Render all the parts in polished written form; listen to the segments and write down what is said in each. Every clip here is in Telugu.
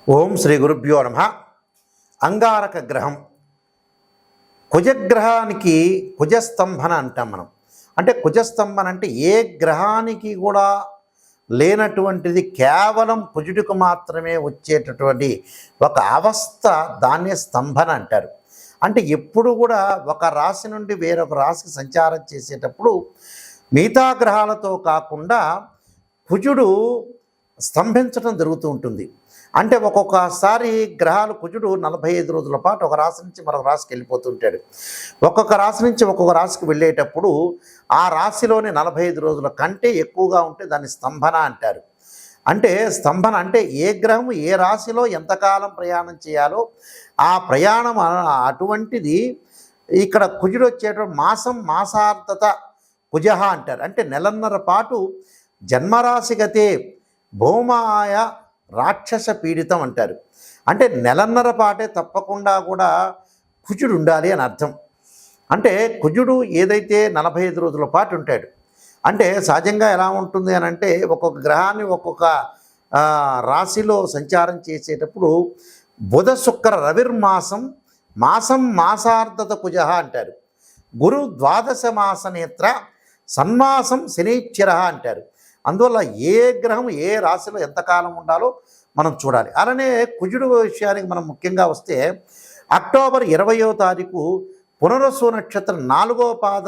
ఓం శ్రీ గురుభ్యో నమ. అంగారక గ్రహం కుజగ్రహానికి కుజస్తంభన అంటాం మనం. అంటే కుజస్తంభన అంటే ఏ గ్రహానికి కూడా లేనటువంటిది, కేవలం కుజుడికి మాత్రమే వచ్చేటటువంటి ఒక అవస్థ, దాన్నే స్తంభన అంటారు. అంటే ఎప్పుడు కూడా ఒక రాశి నుండి వేరొక రాశికి సంచారం చేసేటప్పుడు మిగతా గ్రహాలతో కాకుండా కుజుడు స్తంభించడం జరుగుతూ ఉంటుంది. అంటే ఒక్కొక్కసారి గ్రహాలు కుజుడు 45 రోజుల పాటు ఒక రాశి నుంచి మరొక రాశికి వెళ్ళిపోతుంటాడు. ఒక్కొక్క రాశి నుంచి ఒక్కొక్క రాశికి వెళ్ళేటప్పుడు ఆ రాశిలోని 45 రోజుల కంటే ఎక్కువగా ఉంటే దాన్ని స్తంభన అంటారు. అంటే స్తంభన అంటే ఏ గ్రహం ఏ రాశిలో ఎంతకాలం ప్రయాణం చేయాలో ఆ ప్రయాణం అటువంటిది. ఇక్కడ కుజుడు వచ్చేటువంటి మాసార్థత కుజహ అంటారు. అంటే నెలన్నర పాటు జన్మరాశిగతే భౌమాయ రాక్షస పీడితం అంటారు. అంటే నెలన్నర పాటే తప్పకుండా కూడా కుజుడు ఉండాలి అని అర్థం. అంటే కుజుడు ఏదైతే 45 రోజుల పాటు ఉంటాడు. అంటే సహజంగా ఎలా ఉంటుంది అని అంటే ఒక్కొక్క గ్రహాన్ని ఒక్కొక్క రాశిలో సంచారం చేసేటప్పుడు బుధ శుక్ర రవిర్మాసం మాసార్థత కుజ అంటారు. గురు ద్వాదశ మాస నేత్ర సన్మాసం శనీశ్చర అంటారు. అందువల్ల ఏ గ్రహం ఏ రాశిలో ఎంతకాలం ఉండాలో మనం చూడాలి. అలానే కుజుడు విషయానికి మనం ముఖ్యంగా వస్తే అక్టోబర్ 20వ తారీఖు పునరసు నక్షత్రం 4వ పాద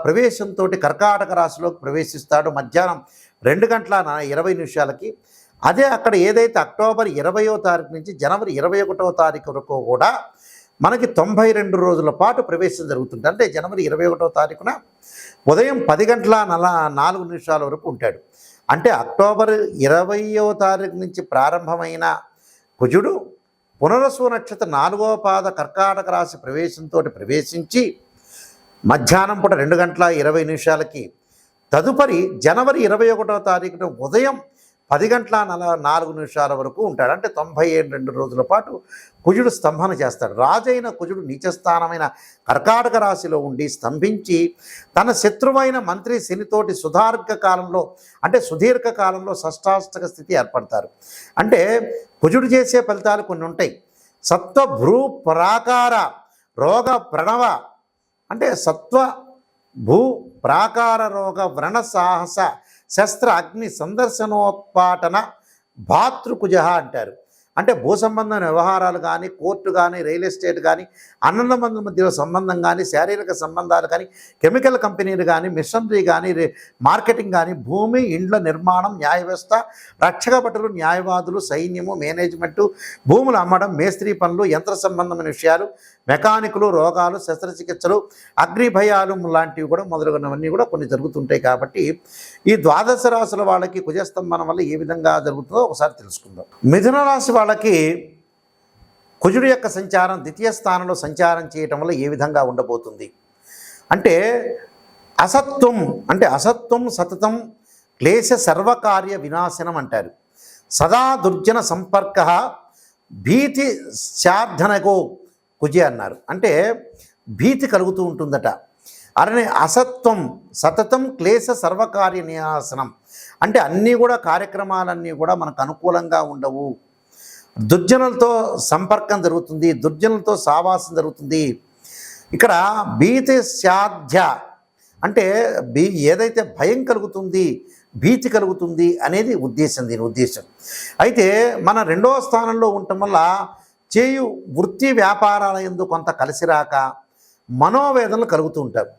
ప్రవేశంతో కర్కాటక రాశిలోకి ప్రవేశిస్తాడు మధ్యాహ్నం 2:20 అదే అక్కడ ఏదైతే అక్టోబర్ 20వ తారీఖు నుంచి జనవరి 21వ తారీఖు వరకు కూడా మనకి 92 రోజుల పాటు ప్రవేశం జరుగుతుంది. అంటే జనవరి 21వ తారీఖున ఉదయం 10:04 వరకు ఉంటాడు. అంటే అక్టోబర్ 20వ తారీఖు నుంచి ప్రారంభమైన కుజుడు పునరసు నక్షత్రం 4వ పాద కర్కాటక రాశి ప్రవేశంతో ప్రవేశించి మధ్యాహ్నం పూట 2:20 తదుపరి జనవరి 21వ తారీఖున ఉదయం 10:04 వరకు ఉంటాడు. అంటే 92 రోజుల పాటు కుజుడు స్తంభన చేస్తాడు. రాజైన కుజుడు నీచస్థానమైన కర్కాటక రాశిలో ఉండి స్తంభించి తన శత్రువైన మంత్రి శనితోటి సుదీర్ఘ కాలంలో షష్టాష్టక స్థితి ఏర్పడతారు. అంటే కుజుడు చేసే ఫలితాలు కొన్ని ఉంటాయి. సత్వ భ్రూ ప్రాకార రోగ ప్రణవ అంటే సత్వ భూ ప్రాకార రోగ వ్రణ సాహస శస్త్ర అగ్ని సందర్శనోత్పాటన భాతృకుజ అంటారు. అంటే భూ సంబంధమైన వ్యవహారాలు కానీ, కోర్టు కానీ, రియల్ ఎస్టేట్ కానీ, అన్నదమ్ముల మధ్యలో సంబంధం కానీ, శారీరక సంబంధాలు కానీ, కెమికల్ కంపెనీలు కానీ, మిషనరీ కానీ, మార్కెటింగ్ కానీ, భూమి ఇండ్ల నిర్మాణం, న్యాయ వ్యవస్థ, రక్షక భటులు, న్యాయవాదులు, సైన్యము, మేనేజ్మెంటు, భూములు అమ్మడం, మేస్త్రీ పనులు, యంత్ర సంబంధమైన విషయాలు, మెకానికులు, రోగాలు, శస్త్రచికిత్సలు, అగ్ని భయాలు లాంటివి కూడా మొదలగునవన్నీ కూడా కొన్ని జరుగుతుంటాయి. కాబట్టి ఈ ద్వాదశ రాశుల వాళ్ళకి కుజస్తంభనం వల్ల ఏ విధంగా జరుగుతుందో ఒకసారి తెలుసుకుందాం. మిథున రాశి వాళ్ళకి కుజుడు యొక్క సంచారం ద్వితీయ స్థానంలో సంచారం చేయటం వల్ల ఏ విధంగా ఉండబోతుంది అంటే అసత్వం సతతం క్లేశ సర్వకార్య వినాశనం అంటారు. సదా దుర్జన సంపర్క భీతి శార్ధనగో కుజే అన్నారు. అంటే భీతి కలుగుతూ ఉంటుందట. అలానే అసత్వం సతతం క్లేశ సర్వకార్య వినాశనం అంటే అన్నీ కూడా కార్యక్రమాలన్నీ కూడా మనకు అనుకూలంగా ఉండవు. దుర్జనులతో సంపర్కం జరుగుతుంది, దుర్జనులతో సావాసం జరుగుతుంది. ఇక్కడ భీతి సాధ్య అంటే ఏదైతే భయం కలుగుతుంది, భీతి కలుగుతుంది అనేది దీని ఉద్దేశం. అయితే మన 2వ స్థానంలో ఉండటం వల్ల చేయు వృత్తి వ్యాపారాల యందు కొంత కలిసిరాక మనోవేదనలు కలుగుతూ ఉంటారు.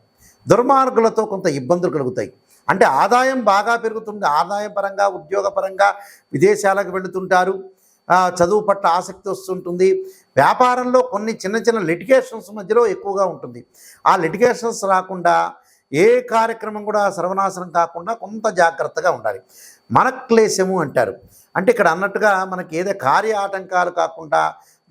దుర్మార్గులతో కొంత ఇబ్బందులు కలుగుతాయి. అంటే ఆదాయం బాగా పెరుగుతుంది, ఆదాయ పరంగా ఉద్యోగపరంగా విదేశాలకు వెళుతుంటారు, చదువు పట్ల ఆసక్తి వస్తుంటుంది. వ్యాపారంలో కొన్ని చిన్న లిటిగేషన్స్ మధ్యలో ఎక్కువగా ఉంటుంది. ఆ లిటిగేషన్స్ రాకుండా ఏ కార్యక్రమం కూడా సర్వనాశనం కాకుండా కొంత జాగ్రత్తగా ఉండాలి. మనక్లేశము అంటారు. అంటే ఇక్కడ అన్నట్టుగా మనకి ఏదో కార్య ఆటంకాలు కాకుండా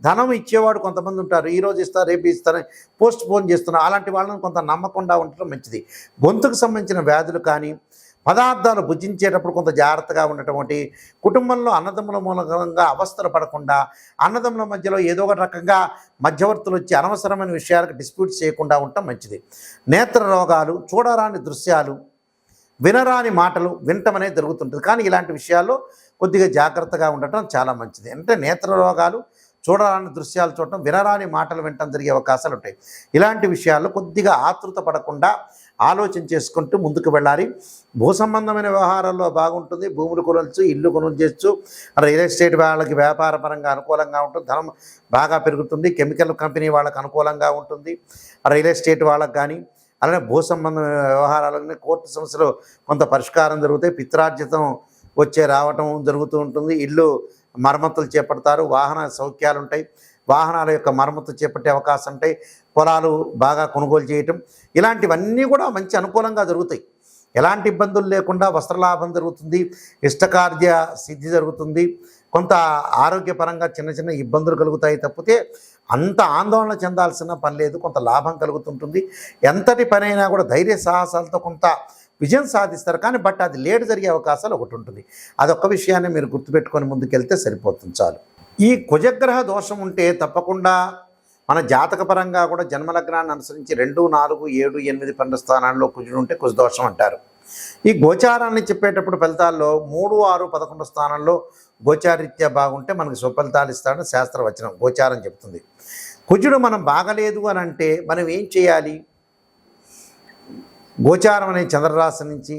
ధనం ఇచ్చేవాడు కొంతమంది ఉంటారు. ఈరోజు ఇస్తారు, రేపు ఇస్తారని పోస్ట్ పోన్ చేస్తున్నారు. అలాంటి వాళ్ళని కొంత నమ్మకుండా ఉండటం మంచిది. గొంతుకు సంబంధించిన వ్యాధులు కానీ, పదార్థాలు భుజించేటప్పుడు కొంత జాగ్రత్తగా ఉండటం ఒకటి. కుటుంబంలో అన్నదమ్ముల మూలంగా అవస్థలు పడకుండా, అన్నదమ్ముల మధ్యలో ఏదో ఒక రకంగా మధ్యవర్తులు వచ్చి అనవసరమైన విషయాలకు డిస్ప్యూట్ చేయకుండా ఉండటం మంచిది. నేత్ర రోగాలు, చూడరాని దృశ్యాలు, వినరాని మాటలు వినటం అనేది జరుగుతుంటుంది. కానీ ఇలాంటి విషయాల్లో కొద్దిగా జాగ్రత్తగా ఉండటం చాలా మంచిది. అంటే నేత్ర రోగాలు, చూడరాని దృశ్యాలు చూడటం, వినరాని మాటలు వినటం జరిగే అవకాశాలు ఉంటాయి. ఇలాంటి విషయాల్లో కొద్దిగా ఆతృత పడకుండా ఆలోచన చేసుకుంటూ ముందుకు వెళ్ళాలి. భూ సంబంధమైన వ్యవహారాల్లో బాగుంటుంది. భూములు కొనవచ్చు, ఇల్లు కొనుగోలు చేయొచ్చు. రియల్ ఎస్టేట్ వాళ్ళకి వ్యాపార పరంగా అనుకూలంగా ఉంటుంది. ధనం బాగా పెరుగుతుంది. కెమికల్ కంపెనీ వాళ్ళకి అనుకూలంగా ఉంటుంది. రియల్ ఎస్టేట్ వాళ్ళకి కానీ, అలానే భూ సంబంధ వ్యవహారాలన్నీ కోర్టు సమస్యలు కొంత పరిష్కారం జరుగుతాయి. పిత్రార్జితం రావటం జరుగుతూ ఉంటుంది. ఇల్లు మరమ్మతులు చేపడతారు. వాహన సౌఖ్యాలు ఉంటాయి. వాహనాల యొక్క మరమ్మతు చేపట్టే అవకాశం ఉంటాయి. పొలాలు బాగా కొనుగోలు చేయటం, ఇలాంటివన్నీ కూడా మంచి అనుకూలంగా జరుగుతాయి. ఎలాంటి ఇబ్బందులు లేకుండా వస్త్రలాభం జరుగుతుంది. ఇష్టకార్య సిద్ధి జరుగుతుంది. కొంత ఆరోగ్యపరంగా చిన్న చిన్న ఇబ్బందులు కలుగుతాయి తప్పితే అంత ఆందోళన చెందాల్సిన పని లేదు. కొంత లాభం కలుగుతుంటుంది. ఎంతటి పనైనా కూడా ధైర్య సాహసాలతో కొంత విజయం సాధిస్తారు. కానీ అది లేట్ జరిగే అవకాశాలు ఒకటి ఉంటుంది. అదొక్క విషయాన్ని మీరు గుర్తుపెట్టుకొని ముందుకెళ్తే సరిపోతుంది చాలు. ఈ కుజగ్రహ దోషం ఉంటే తప్పకుండా మన జాతకపరంగా కూడా జన్మలగ్నాన్ని అనుసరించి 2, 4, 7, 8, 12 స్థానాల్లో కుజుడు ఉంటే కుజదోషం అంటారు. ఈ గోచారాన్ని చెప్పేటప్పుడు ఫలితాల్లో 3, 6, 11 స్థానంలో గోచారీత్యా బాగుంటే మనకి సుఫలితాలు ఇస్తాడని శాస్త్రవచనం గోచారం చెప్తుంది. కుజుడు మనం బాగలేదు అని అంటే మనం ఏం చేయాలి? గోచారం అనే చంద్రరాశి నుంచి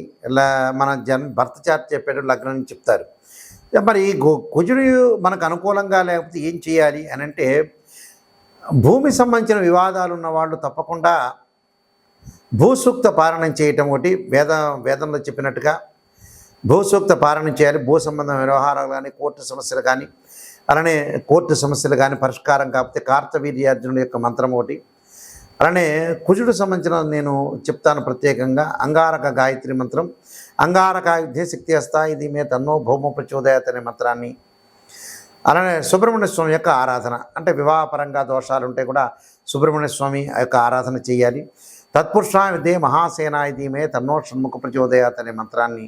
మన భర్త చార్ట్ చెప్పేటప్పుడు లగ్నం నుంచి చెప్తారు. మరి కుజుడు మనకు అనుకూలంగా లేకపోతే ఏం చేయాలి అని అంటే, భూమి సంబంధించిన వివాదాలు ఉన్న వాళ్ళు తప్పకుండా భూసూక్త పారాయణం చేయటం ఒకటి. వేదంలో చెప్పినట్టుగా భూసూక్త పారాయణం చేయాలి. భూ సంబంధ వ్యవహారాలు కానీ, కోర్టు సమస్యలు కానీ, అలానే కోర్టు సమస్యలు కానీ పరిష్కారం కాకపోతే కార్తవీర్యార్జునుడి యొక్క మంత్రం ఒకటి. అలానే కుజుడు సంబంధించిన నేను చెప్తాను ప్రత్యేకంగా అంగారక గాయత్రి మంత్రం, అంగారకాయుధే శక్తి హస్త ఇది మే తన్నో భౌమ ప్రచోదయాత్ అనే మంత్రాన్ని, అలానే సుబ్రహ్మణ్య స్వామి యొక్క ఆరాధన, అంటే వివాహపరంగా దోషాలు ఉంటే కూడా సుబ్రహ్మణ్య స్వామి యొక్క ఆరాధన చేయాలి. తత్పురుషా విద్యే మహాసేనా ఇది మే తన్నో షణ్ముఖ ప్రచోదయాత్ అనే మంత్రాన్ని.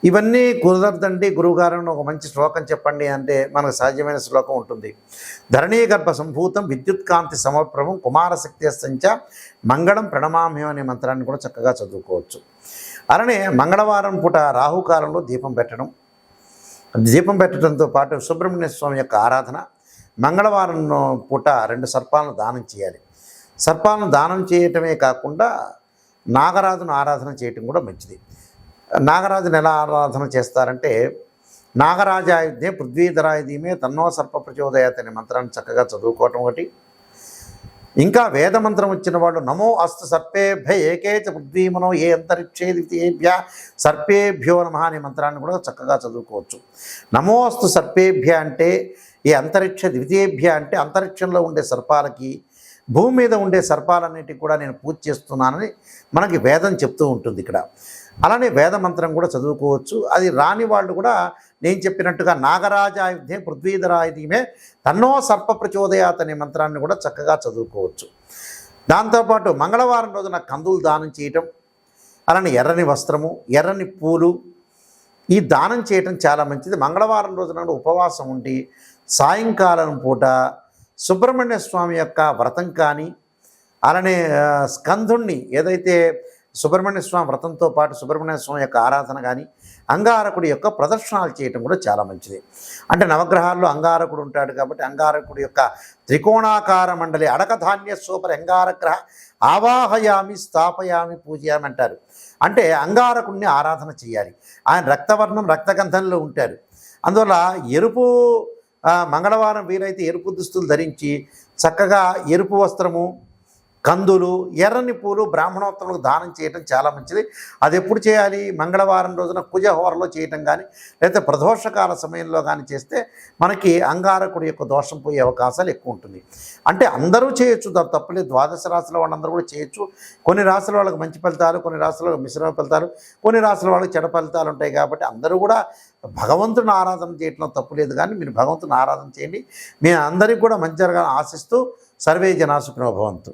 ఇవన్నీ కుదరదండి గురువుగారు ఒక మంచి శ్లోకం చెప్పండి అంటే మనకు సహజమైన శ్లోకం ఉంటుంది. ధరణీ గర్భ సంభూతం విద్యుత్కాంతి సమప్రభం కుమారశక్తి సంచ మంగళం ప్రణమామ్యం అనే మంత్రాన్ని కూడా చక్కగా చదువుకోవచ్చు. అలానే మంగళవారం పూట రాహుకాలంలో దీపం పెట్టడంతో పాటు సుబ్రహ్మణ్య స్వామి యొక్క ఆరాధన, మంగళవారం పూట 2 సర్పాలను దానం చేయాలి. సర్పాలను దానం చేయటమే కాకుండా నాగరాజును ఆరాధన చేయటం కూడా మంచిది. నాగరాజును ఎలా ఆరాధన చేస్తారంటే, నాగరాజాయుధే పృథ్వీధరాయుధీమే తన్నో సర్ప ప్రచోదయాత్ అనే మంత్రాన్ని చక్కగా చదువుకోవటం ఒకటి. ఇంకా వేద మంత్రం వచ్చిన వాళ్ళు నమో అస్తు సర్పేభ్య ఏకేచ పృథ్వీమనో ఏ అంతరిక్షే ద్వితీయేభ్య సర్పేభ్యో నమః అనే మంత్రాన్ని కూడా చక్కగా చదువుకోవచ్చు. నమో అస్తు సర్పేభ్య అంటే ఈ అంతరిక్ష, ద్వితీయేభ్య అంటే అంతరిక్షంలో ఉండే సర్పాలకి, భూమి మీద ఉండే సర్పాలన్నిటికీ కూడా నేను పూజ చేస్తున్నానని మనకి వేదం చెప్తూ ఉంటుంది ఇక్కడ. అలానే వేద మంత్రం కూడా చదువుకోవచ్చు. అది రాని వాళ్ళు కూడా నేను చెప్పినట్టుగా నాగరాజాయుధే పృథ్వీధరాయుధీమే తన్నో సర్ప ప్రచోదయాత్ అనే మంత్రాన్ని కూడా చక్కగా చదువుకోవచ్చు. దాంతోపాటు మంగళవారం రోజున కందులు దానం చేయటం, అలానే ఎర్రని వస్త్రము, ఎర్రని పూలు ఈ దానం చేయటం చాలా మంచిది. మంగళవారం రోజున ఉపవాసం ఉండి సాయంకాలం పూట సుబ్రహ్మణ్య స్వామి యొక్క వ్రతం కానీ, అలానే స్కందుణ్ణి ఏదైతే సుబ్రహ్మణ్య స్వామి వ్రతంతో పాటు సుబ్రహ్మణ్య స్వామి యొక్క ఆరాధన కానీ, అంగారకుడి యొక్క ప్రదర్శనలు చేయటం కూడా చాలా మంచిది. అంటే నవగ్రహాల్లో అంగారకుడు ఉంటాడు కాబట్టి అంగారకుడి యొక్క త్రికోణాకార మండలి అడకధాన్య సూపర్ అంగారగ్రహ ఆవాహయామి స్థాపయామి పూజయామి అంటారు. అంటే అంగారకుడిని ఆరాధన చేయాలి. ఆయన రక్తవర్ణం రక్తగంధంలో ఉంటారు. అందువల్ల ఎరుపు మంగళవారం వీలైతే ఎరుపు దుస్తులు ధరించి చక్కగా ఎరుపు వస్త్రము, కందులు, ఎర్రని పూలు బ్రాహ్మణోత్తములకు దానం చేయటం చాలా మంచిది. అది ఎప్పుడు చేయాలి? మంగళవారం రోజున కుజహోరలో చేయటం కానీ, లేకపోతే ప్రదోషకాల సమయంలో కానీ చేస్తే మనకి అంగారకుడి యొక్క దోషం పోయే అవకాశాలు ఎక్కువ ఉంటుంది. అంటే అందరూ చేయొచ్చు, తప్పలేదు. ద్వాదశ రాశుల వాళ్ళందరూ కూడా చేయొచ్చు. కొన్ని రాశుల వాళ్ళకి మంచి ఫలితాలు, కొన్ని రాశుల వాళ్ళకి మిశ్రమ ఫలితాలు, కొన్ని రాశుల వాళ్ళకి చెడ ఫలితాలు ఉంటాయి. కాబట్టి అందరూ కూడా భగవంతుని ఆరాధన చేయటంలో తప్పులేదు. కానీ మీరు భగవంతుని ఆరాధన చేయండి. మీ అందరికీ కూడా మంచి జరగాలని ఆశిస్తూ సర్వే జనా సుఖినో భవంతు.